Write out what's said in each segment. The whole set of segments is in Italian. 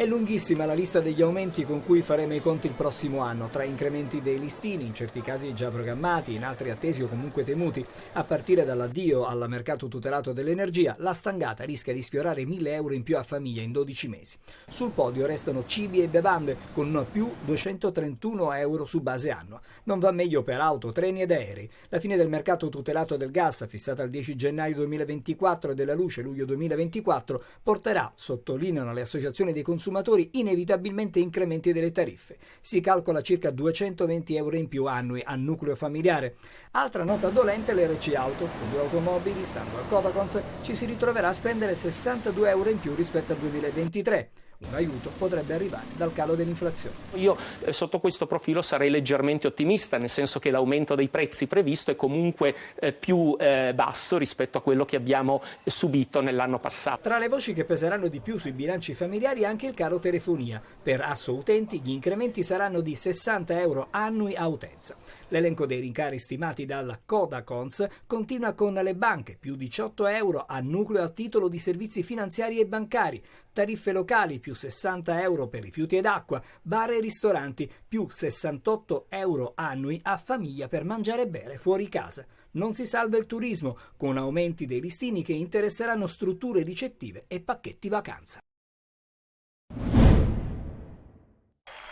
È lunghissima la lista degli aumenti con cui faremo i conti il prossimo anno, tra incrementi dei listini, in certi casi già programmati, in altri attesi o comunque temuti. A partire dall'addio al mercato tutelato dell'energia, la stangata rischia di sfiorare 1.000 euro in più a famiglia in 12 mesi. Sul podio restano cibi e bevande, con più 231 euro su base annua. Non va meglio per auto, treni ed aerei. La fine del mercato tutelato del gas, fissata al 10 gennaio 2024 e della luce luglio 2024, porterà, sottolineano le associazioni dei consumatori, inevitabilmente incrementi delle tariffe. Si calcola circa 220 euro in più annui a nucleo familiare. Altra nota dolente l'RC Auto. Con 2 automobili, stando al Codacons, ci si ritroverà a spendere 62 euro in più rispetto al 2023. Un aiuto potrebbe arrivare dal calo dell'inflazione. Io sotto questo profilo sarei leggermente ottimista, nel senso che l'aumento dei prezzi previsto è comunque più basso rispetto a quello che abbiamo subito nell'anno passato. Tra le voci che peseranno di più sui bilanci familiari anche il caro telefonia. Per Asso Utenti gli incrementi saranno di 60 euro annui a utenza. L'elenco dei rincari stimati dal Codacons continua con le banche, più 18 euro a nucleo a titolo di servizi finanziari e bancari, tariffe locali più 60 euro per rifiuti ed acqua, bar e ristoranti più 68 euro annui a famiglia per mangiare e bere fuori casa. Non si salva il turismo, con aumenti dei listini che interesseranno strutture ricettive e pacchetti vacanza.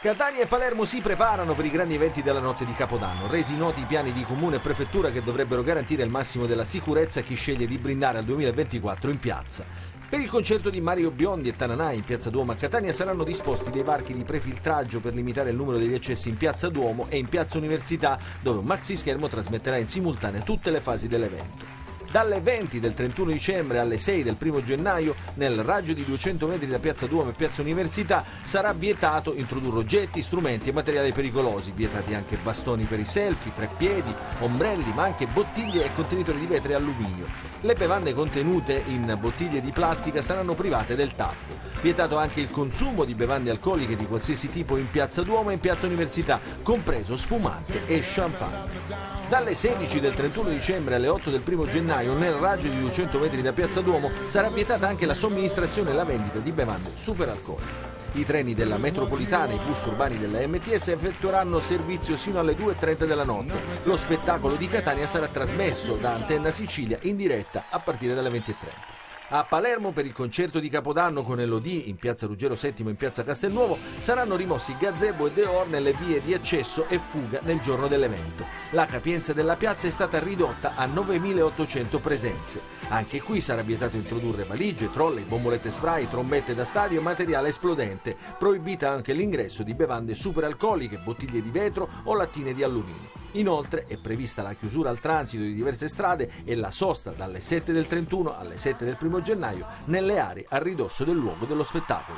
Catania e Palermo si preparano per i grandi eventi della notte di Capodanno, resi noti i piani di comune e prefettura che dovrebbero garantire il massimo della sicurezza a chi sceglie di brindare al 2024 in piazza. Per il concerto di Mario Biondi e Tananai in Piazza Duomo a Catania saranno disposti dei varchi di prefiltraggio per limitare il numero degli accessi in Piazza Duomo e in Piazza Università, dove un maxi schermo trasmetterà in simultanea tutte le fasi dell'evento. Dalle 20 del 31 dicembre alle 6 del 1 gennaio, nel raggio di 200 metri da Piazza Duomo e Piazza Università, sarà vietato introdurre oggetti, strumenti e materiali pericolosi, vietati anche bastoni per i selfie, treppiedi, ombrelli, ma anche bottiglie e contenitori di vetro e alluminio. Le bevande contenute in bottiglie di plastica saranno private del tappo. Vietato anche il consumo di bevande alcoliche di qualsiasi tipo in Piazza Duomo e in Piazza Università, compreso spumante e champagne. Dalle 16 del 31 dicembre alle 8 del 1 gennaio, nel raggio di 200 metri da Piazza Duomo, sarà vietata anche la somministrazione e la vendita di bevande superalcoliche. I treni della metropolitana e i bus urbani della MTS effettueranno servizio sino alle 2:30 della notte. Lo spettacolo di Catania sarà trasmesso da Antenna Sicilia in diretta a partire dalle 20:30. A Palermo, per il concerto di Capodanno con Elodie in piazza Ruggero VII e in piazza Castelnuovo, saranno rimossi gazebo e deor nelle vie di accesso e fuga nel giorno dell'evento. La capienza della piazza è stata ridotta a 9.800 presenze. Anche qui sarà vietato introdurre valigie, trolley, bombolette spray, trombette da stadio e materiale esplodente. Proibita anche l'ingresso di bevande superalcoliche, bottiglie di vetro o lattine di alluminio. Inoltre è prevista la chiusura al transito di diverse strade e la sosta dalle 7 del 31 alle 7 del 1 gennaio nelle aree a ridosso del luogo dello spettacolo.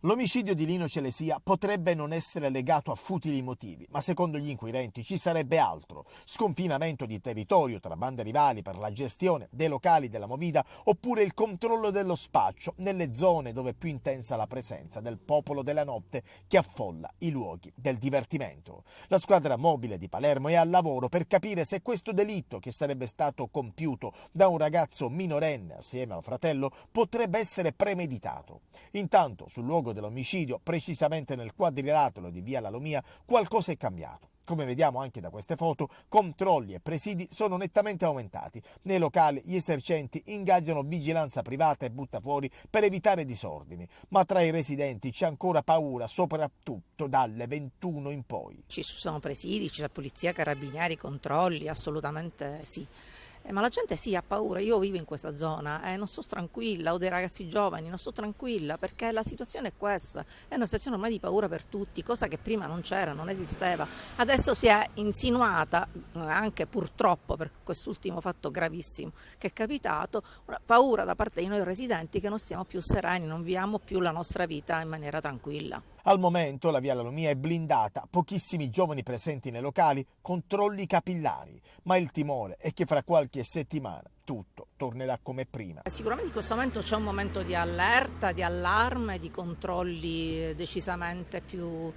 L'omicidio di Lino Celesìa potrebbe non essere legato a futili motivi, ma secondo gli inquirenti ci sarebbe altro: sconfinamento di territorio tra bande rivali per la gestione dei locali della movida, oppure il controllo dello spaccio nelle zone dove è più intensa la presenza del popolo della notte che affolla i luoghi del divertimento. La squadra mobile di Palermo è al lavoro per capire se questo delitto, che sarebbe stato compiuto da un ragazzo minorenne assieme al fratello, potrebbe essere premeditato. Intanto sul luogo dell'omicidio, precisamente nel quadrilatero di via La Lumia, qualcosa è cambiato. Come vediamo anche da queste foto, controlli e presidi sono nettamente aumentati. Nei locali gli esercenti ingaggiano vigilanza privata e buttafuori per evitare disordini, ma tra i residenti c'è ancora paura, soprattutto dalle 21 in poi. Ci sono presidi, c'è polizia, carabinieri, controlli, assolutamente sì. Ma la gente sì ha paura. Io vivo in questa zona e non sto tranquilla, ho dei ragazzi giovani, non sto tranquilla perché la situazione è questa, è una situazione ormai di paura per tutti, cosa che prima non c'era, non esisteva. Adesso si è insinuata, anche purtroppo per quest'ultimo fatto gravissimo che è capitato, una paura da parte di noi residenti che non stiamo più sereni, non viviamo più la nostra vita in maniera tranquilla. Al momento la via La Lumia è blindata, pochissimi giovani presenti nei locali, controlli capillari, ma il timore è che fra qualche settimana tutto tornerà come prima. Sicuramente in questo momento c'è un momento di allerta, di allarme, di controlli decisamente più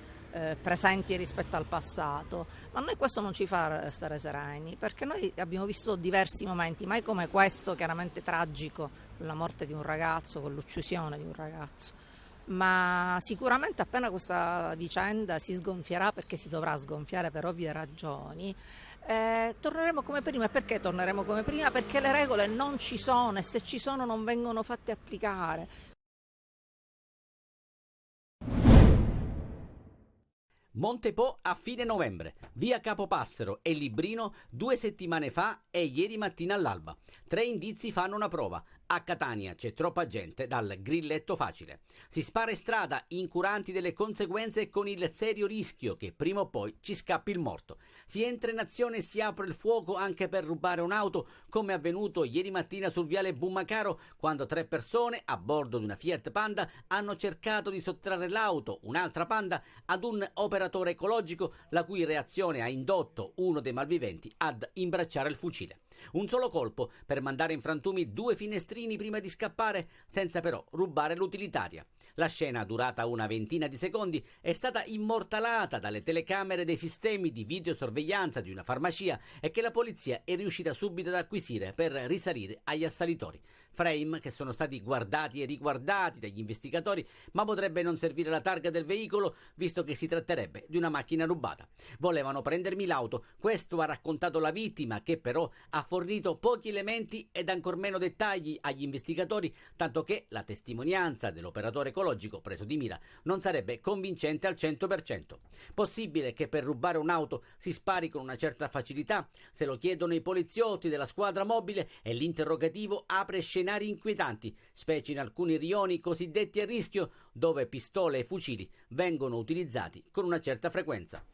presenti rispetto al passato, ma a noi questo non ci fa stare sereni, perché noi abbiamo visto diversi momenti, mai come questo, chiaramente tragico, con la morte di un ragazzo, con l'uccisione di un ragazzo, ma sicuramente appena questa vicenda si sgonfierà, perché si dovrà sgonfiare per ovvie ragioni, torneremo come prima. E perché torneremo come prima? Perché le regole non ci sono, e se ci sono non vengono fatte applicare. Montepo a fine novembre, via Capopassero e Librino 2 settimane fa e ieri mattina all'alba. 3 indizi fanno una prova. A Catania c'è troppa gente dal grilletto facile. Si spara in strada incuranti delle conseguenze, con il serio rischio che prima o poi ci scappi il morto. Si entra in azione e si apre il fuoco anche per rubare un'auto, come è avvenuto ieri mattina sul viale Bummacaro, quando 3 persone a bordo di una Fiat Panda hanno cercato di sottrarre l'auto, un'altra Panda, ad un operatore ecologico, la cui reazione ha indotto uno dei malviventi ad imbracciare il fucile. Un solo colpo per mandare in frantumi 2 finestrini prima di scappare, senza però rubare l'utilitaria. La scena, durata una ventina di secondi, è stata immortalata dalle telecamere dei sistemi di videosorveglianza di una farmacia e che la polizia è riuscita subito ad acquisire per risalire agli assalitori. Frame che sono stati guardati e riguardati dagli investigatori, ma potrebbe non servire la targa del veicolo, visto che si tratterebbe di una macchina rubata. Volevano prendermi l'auto, questo ha raccontato la vittima, che però ha fornito pochi elementi ed ancor meno dettagli agli investigatori, tanto che la testimonianza dell'operatore ecologico preso di mira non sarebbe convincente al 100%. Possibile che per rubare un'auto si spari con una certa facilità? Se lo chiedono i poliziotti della squadra mobile, e l'interrogativo apre scenari inquietanti, specie in alcuni rioni cosiddetti a rischio, dove pistole e fucili vengono utilizzati con una certa frequenza.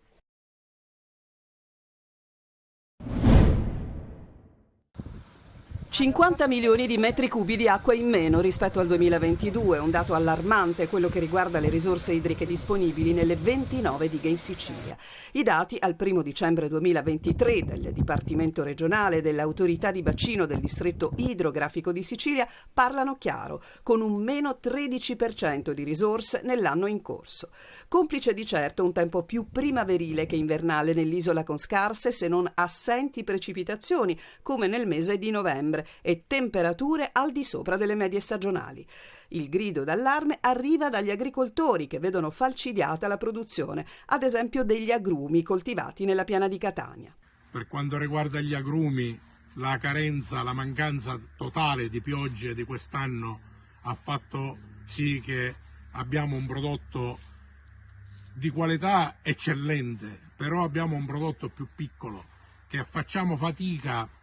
$50 milioni di metri cubi di acqua in meno rispetto al 2022, un dato allarmante, quello che riguarda le risorse idriche disponibili nelle 29 dighe in Sicilia. I dati al 1 dicembre 2023 del Dipartimento regionale dell'Autorità di bacino del distretto idrografico di Sicilia parlano chiaro, con un meno 13% di risorse nell'anno in corso. Complice di certo un tempo più primaverile che invernale nell'isola, con scarse se non assenti precipitazioni, come nel mese di novembre, e temperature al di sopra delle medie stagionali. Il grido d'allarme arriva dagli agricoltori, che vedono falcidiata la produzione, ad esempio degli agrumi coltivati nella piana di Catania. Per quanto riguarda gli agrumi, la carenza, la mancanza totale di piogge di quest'anno ha fatto sì che abbiamo un prodotto di qualità eccellente, però abbiamo un prodotto più piccolo che facciamo fatica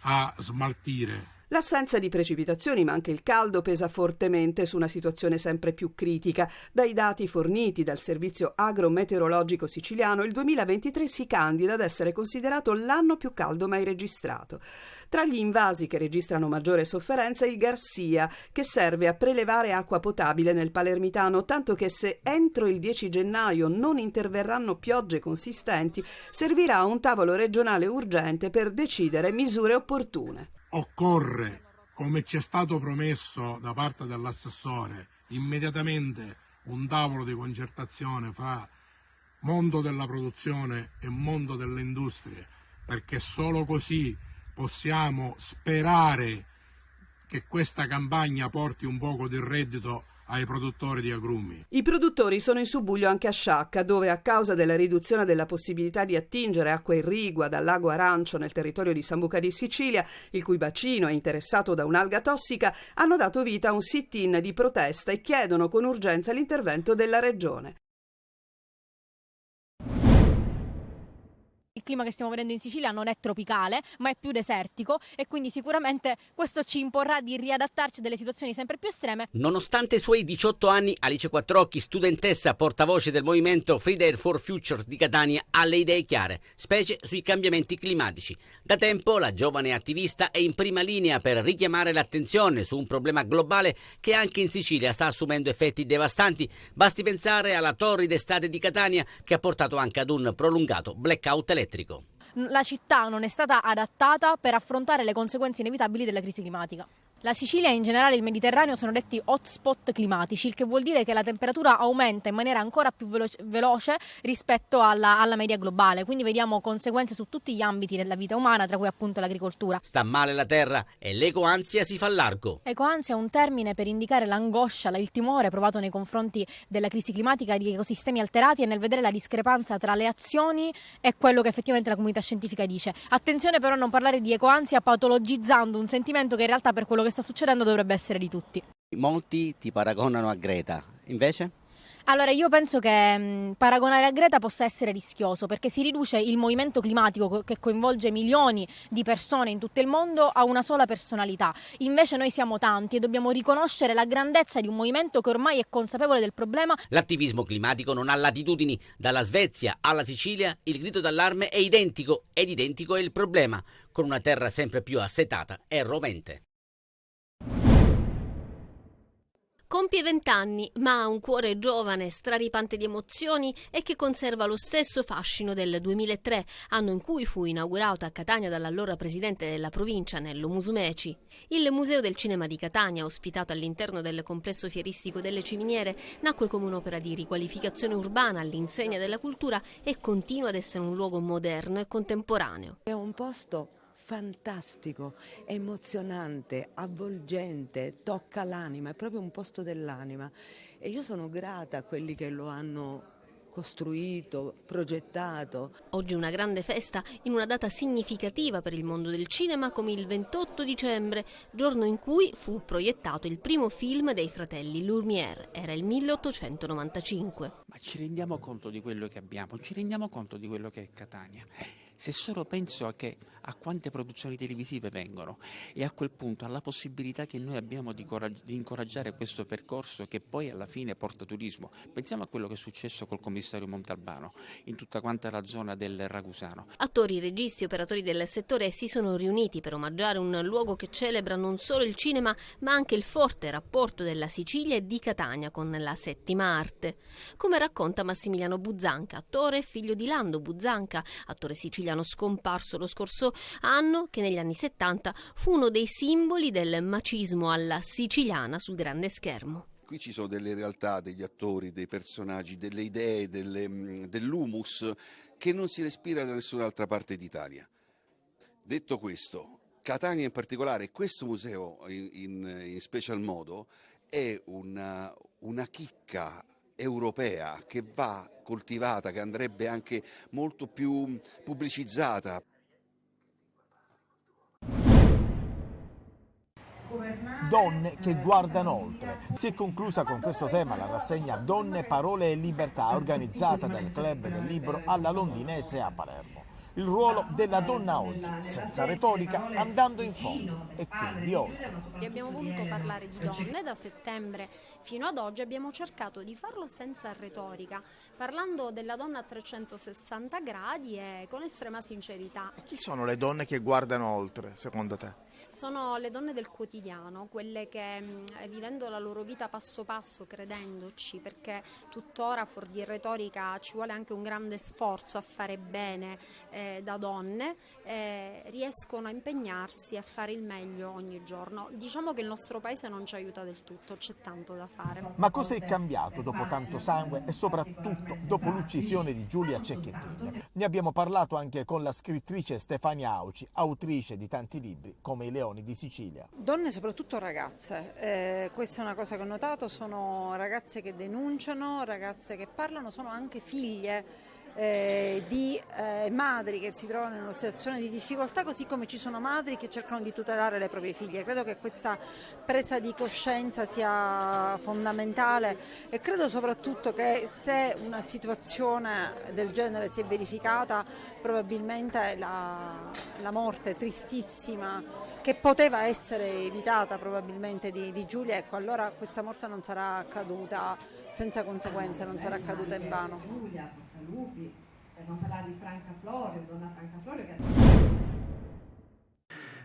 a smaltire. L'assenza di precipitazioni, ma anche il caldo, pesa fortemente su una situazione sempre più critica. Dai dati forniti dal Servizio Agrometeorologico Siciliano, il 2023 si candida ad essere considerato l'anno più caldo mai registrato. Tra gli invasi che registrano maggiore sofferenza, il Garcia, che serve a prelevare acqua potabile nel Palermitano, tanto che se entro il 10 gennaio non interverranno piogge consistenti, servirà un tavolo regionale urgente per decidere misure opportune. Occorre, come ci è stato promesso da parte dell'assessore, immediatamente un tavolo di concertazione fra mondo della produzione e mondo delle industrie, perché solo così possiamo sperare che questa campagna porti un poco di reddito ai produttori di agrumi. I produttori sono in subbuglio anche a Sciacca, dove a causa della riduzione della possibilità di attingere acqua irrigua dal lago Arancio nel territorio di Sambuca di Sicilia, il cui bacino è interessato da un'alga tossica, hanno dato vita a un sit-in di protesta e chiedono con urgenza l'intervento della regione. Il clima che stiamo vedendo in Sicilia non è tropicale, ma è più desertico, e quindi sicuramente questo ci imporrà di riadattarci a delle situazioni sempre più estreme. Nonostante i suoi 18 anni, Alice Quattrocchi, studentessa portavoce del movimento Fridays for Future di Catania, ha le idee chiare, specie sui cambiamenti climatici. Da tempo la giovane attivista è in prima linea per richiamare l'attenzione su un problema globale che anche in Sicilia sta assumendo effetti devastanti. Basti pensare alla torrida estate di Catania, che ha portato anche ad un prolungato blackout elettrico. La città non è stata adattata per affrontare le conseguenze inevitabili della crisi climatica. La Sicilia e in generale il Mediterraneo sono detti hotspot climatici, il che vuol dire che la temperatura aumenta in maniera ancora più veloce rispetto alla media globale, quindi vediamo conseguenze su tutti gli ambiti della vita umana, tra cui appunto l'agricoltura. Sta male la terra e l'ecoansia si fa largo. Ecoansia è un termine per indicare l'angoscia, il timore provato nei confronti della crisi climatica, di ecosistemi alterati e nel vedere la discrepanza tra le azioni e quello che effettivamente la comunità scientifica dice. Attenzione però a non parlare di ecoansia patologizzando un sentimento che in realtà per quello che sta succedendo dovrebbe essere di tutti. Molti ti paragonano a Greta, invece? Allora io penso che paragonare a Greta possa essere rischioso, perché si riduce il movimento climatico che coinvolge milioni di persone in tutto il mondo a una sola personalità. Invece noi siamo tanti e dobbiamo riconoscere la grandezza di un movimento che ormai è consapevole del problema. L'attivismo climatico non ha latitudini. Dalla Svezia alla Sicilia il grido d'allarme è identico ed identico è il problema, con una terra sempre più assetata e rovente. Compie 20 anni, ma ha un cuore giovane, straripante di emozioni e che conserva lo stesso fascino del 2003, anno in cui fu inaugurato a Catania dall'allora presidente della provincia, Nello Musumeci. Il Museo del Cinema di Catania, ospitato all'interno del complesso fieristico delle Ciminiere, nacque come un'opera di riqualificazione urbana all'insegna della cultura e continua ad essere un luogo moderno e contemporaneo. È un posto fantastico, emozionante, avvolgente, tocca l'anima, è proprio un posto dell'anima e io sono grata a quelli che lo hanno costruito, progettato. Oggi una grande festa in una data significativa per il mondo del cinema come il 28 dicembre, giorno in cui fu proiettato il primo film dei fratelli Lumière, era il 1895. Ma ci rendiamo conto di quello che abbiamo, ci rendiamo conto di quello che è Catania. Se solo penso a quante produzioni televisive vengono e a quel punto alla possibilità che noi abbiamo di incoraggiare questo percorso che poi alla fine porta turismo. Pensiamo a quello che è successo col commissario Montalbano in tutta quanta la zona del Ragusano. Attori, registi e operatori del settore si sono riuniti per omaggiare un luogo che celebra non solo il cinema ma anche il forte rapporto della Sicilia e di Catania con la settima arte. Come racconta Massimiliano Buzzanca, attore e figlio di Lando Buzzanca, attore siciliano scomparso lo scorso anno, che negli anni 70 fu uno dei simboli del macismo alla siciliana sul grande schermo. Qui ci sono delle realtà, degli attori, dei personaggi, delle idee, dell'humus che non si respira da nessun'altra parte d'Italia. Detto questo, Catania in particolare, questo museo in special modo, è una chicca europea che va coltivata, che andrebbe anche molto più pubblicizzata. Donne che guardano oltre. Si è conclusa con questo tema la rassegna Donne, Parole e Libertà organizzata dal Club del Libro alla Londinese a Palermo. Il ruolo della donna oggi, senza retorica, andando in fondo e quindi oltre. Abbiamo voluto parlare di donne da settembre fino ad oggi, abbiamo cercato di farlo senza retorica, parlando della donna a 360 gradi e con estrema sincerità. E chi sono le donne che guardano oltre, secondo te? Sono le donne del quotidiano, quelle che vivendo la loro vita passo passo, credendoci, perché tuttora fuori di retorica ci vuole anche un grande sforzo a fare bene da donne, riescono a impegnarsi a fare il meglio ogni giorno. Diciamo che il nostro paese non ci aiuta del tutto, c'è tanto da fare. Ma cosa è cambiato dopo tanto sangue e soprattutto dopo l'uccisione di Giulia Cecchettin? Ne abbiamo parlato anche con la scrittrice Stefania Auci, autrice di tanti libri come I Leoni di Sicilia. Donne, soprattutto ragazze, questa è una cosa che ho notato, sono ragazze che denunciano, ragazze che parlano, sono anche figlie di madri che si trovano in una situazione di difficoltà, così come ci sono madri che cercano di tutelare le proprie figlie. Credo che questa presa di coscienza sia fondamentale e credo soprattutto che se una situazione del genere si è verificata, probabilmente la morte tristissima che poteva essere evitata probabilmente di Giulia, ecco, allora questa morte non sarà accaduta senza conseguenze, non sarà accaduta in vano. Per non parlare di Franca Florio, donna Franca Florio che...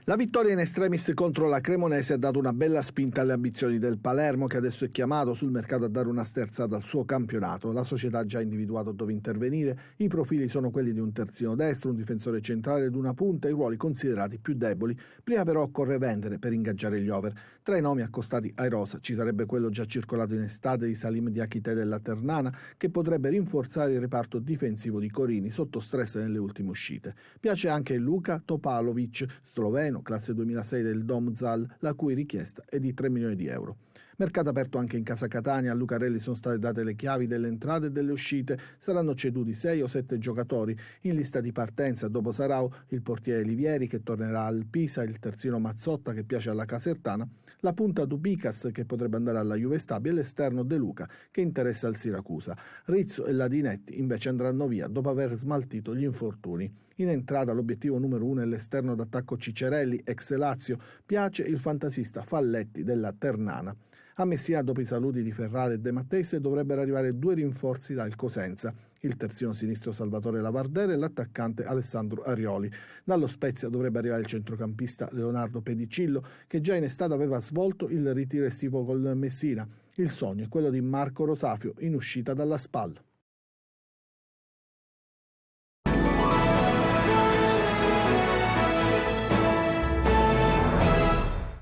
La vittoria in extremis contro la Cremonese ha dato una bella spinta alle ambizioni del Palermo, che adesso è chiamato sul mercato a dare una sterzata al suo campionato. La società ha già individuato dove intervenire, i profili sono quelli di un terzino destro, un difensore centrale ed una punta, i ruoli considerati più deboli. Prima però occorre vendere per ingaggiare gli over. Tra i nomi accostati ai rosa ci sarebbe quello già circolato in estate di Salim Diakité della Ternana, che potrebbe rinforzare il reparto difensivo di Corini, sotto stress nelle ultime uscite. Piace anche Luka Topalovic, sloveno, classe 2006 del Domzal, la cui richiesta è di 3 milioni di euro. Mercato aperto anche in casa Catania, a Lucarelli sono state date le chiavi delle entrate e delle uscite, saranno ceduti 6 o 7 giocatori in lista di partenza, dopo Sarau il portiere Livieri che tornerà al Pisa, il terzino Mazzotta che piace alla Casertana, la punta Dubicas che potrebbe andare alla Juve Stabia e l'esterno De Luca che interessa al Siracusa. Rizzo e Ladinetti invece andranno via dopo aver smaltito gli infortuni. In entrata l'obiettivo numero 1 è l'esterno d'attacco Cicerelli, ex Lazio, piace il fantasista Falletti della Ternana. A Messina, dopo i saluti di Ferrari e De Mattese, dovrebbero arrivare 2 rinforzi dal Cosenza, il terzino sinistro Salvatore Lavardere e l'attaccante Alessandro Arioli. Dallo Spezia dovrebbe arrivare il centrocampista Leonardo Pedicillo, che già in estate aveva svolto il ritiro estivo col Messina. Il sogno è quello di Marco Rosafio, in uscita dalla SPAL.